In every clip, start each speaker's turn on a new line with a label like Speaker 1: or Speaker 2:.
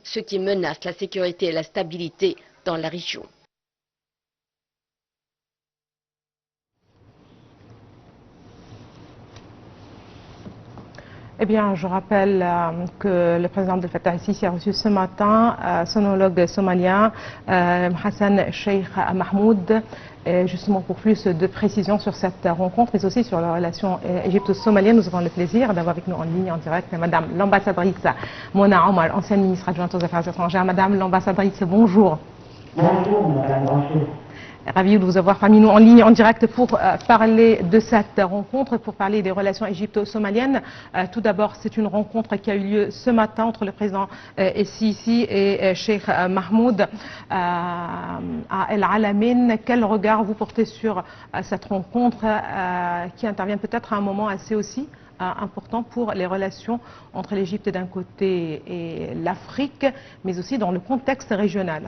Speaker 1: ce qui menace la sécurité et la stabilité dans la région.
Speaker 2: Eh bien, je rappelle que le président Abdel Fattah el-Sisi a reçu ce matin son homologue somalien Hassan Sheikh Mahmoud, justement pour plus de précisions sur cette rencontre, mais aussi sur la relation égypto-somalienne. Nous avons le plaisir d'avoir avec nous en ligne en direct Madame l'ambassadrice Mona Omar, ancienne ministre adjointe aux Affaires étrangères. Madame l'ambassadrice, bonjour.
Speaker 3: Bonjour, madame, bonjour.
Speaker 2: Ravi de vous avoir parmi nous en ligne, en direct pour parler de cette rencontre, pour parler des relations égypto-somaliennes. Tout d'abord, c'est une rencontre qui a eu lieu ce matin entre le président el-Sisi et Sheikh Mahmoud à El Alamein. Quel regard vous portez sur cette rencontre qui intervient peut-être à un moment assez aussi important pour les relations entre l'Égypte d'un côté et l'Afrique, mais aussi dans le contexte régional?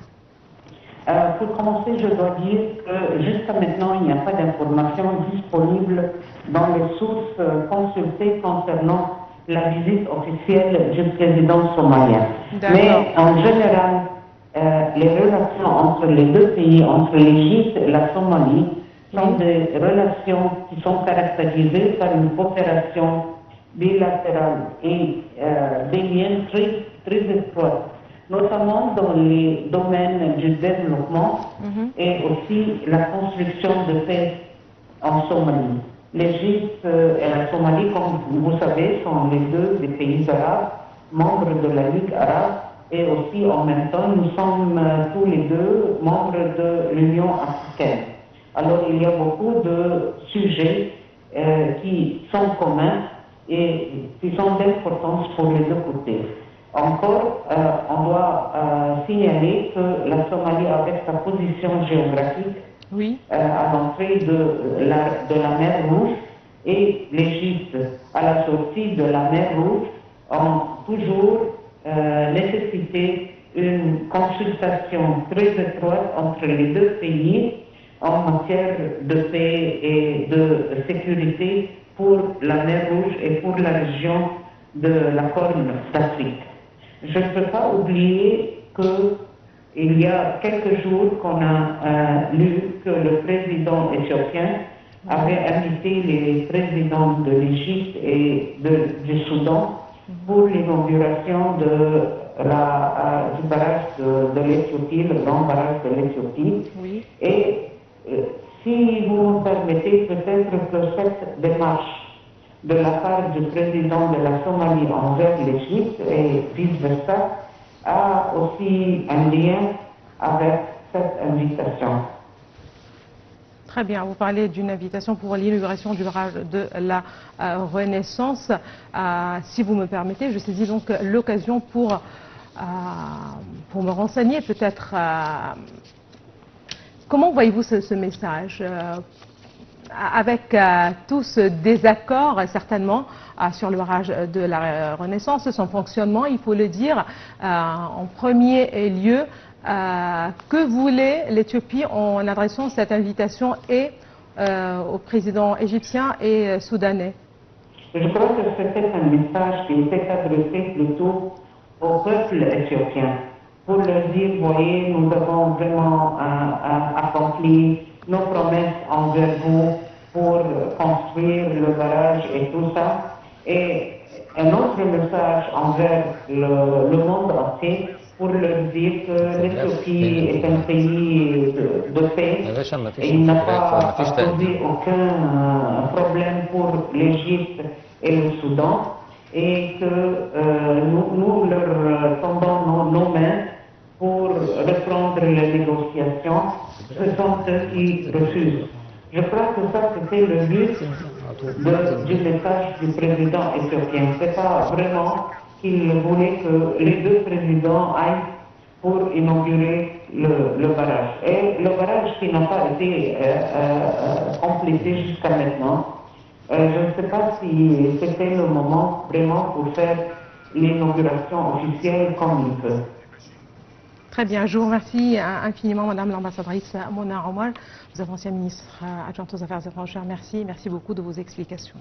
Speaker 3: Pour commencer, je dois dire que jusqu'à maintenant, il n'y a pas d'informations disponibles dans les sources consultées concernant la visite officielle du président somalien. Mais en général, les relations entre les deux pays, entre l'Égypte et la Somalie, sont des relations qui sont caractérisées par une coopération bilatérale et des liens très étroits, notamment dans les domaines du développement et aussi la construction de paix en Somalie. L'Égypte et la Somalie, comme vous savez, sont les deux des pays arabes, membres de la Ligue arabe, et aussi en même temps, nous sommes tous les deux membres de l'Union africaine. Alors il y a beaucoup de sujets qui sont communs et qui sont d'importance pour les deux côtés. Encore, on doit signaler que la Somalie, avec sa position géographique, à l'entrée de la mer Rouge, et l'Égypte à la sortie de la mer Rouge, ont toujours nécessité une consultation très étroite entre les deux pays en matière de paix et de sécurité pour la mer Rouge et pour la région de la Corne d'Afrique. Je ne peux pas oublier qu'il y a quelques jours qu'on a lu que le président éthiopien avait invité les présidents de l'Égypte et du Soudan pour l'inauguration du barrage de l'Éthiopie, le grand barrage de l'Éthiopie. Et si vous me permettez, peut-être que cette démarche de la part du président de la Somalie envers l'Égypte et vice-versa a aussi un lien avec cette invitation.
Speaker 2: Très bien, vous parlez d'une invitation pour l'inauguration du barrage de la Renaissance. Si vous me permettez, je saisis donc l'occasion pour me renseigner peut-être. Comment voyez-vous ce message avec tout ce désaccord, certainement, sur le barrage de la Renaissance, son fonctionnement, il faut le dire, en premier lieu, que voulait l'Éthiopie en adressant cette invitation et au président égyptien et soudanais?
Speaker 3: Je crois que c'était un message qui était adressé plutôt au peuple éthiopien, pour leur dire, voyez, nous avons vraiment accompli nos promesses envers vous pour construire le barrage et tout ça. Et un autre message envers le monde entier pour leur dire que l'Éthiopie est un pays de paix et il n'a pas posé aucun problème pour l'Égypte et le Soudan et que nous leur tendons nos mains pour reprendre les négociations. Ce sont eux qui refusent. Je crois que ça, c'était le but du message du président éthiopien. Ce n'est pas vraiment qu'il voulait que les deux présidents aillent pour inaugurer le barrage. Et le barrage qui n'a pas été complété jusqu'à maintenant, je ne sais pas si c'était le moment vraiment pour faire l'inauguration officielle comme il peut.
Speaker 2: Très bien, je vous remercie infiniment, Madame l'ambassadrice Mona Omar. Vous êtes ancienne ministre adjointe aux Affaires étrangères. Merci beaucoup de vos explications.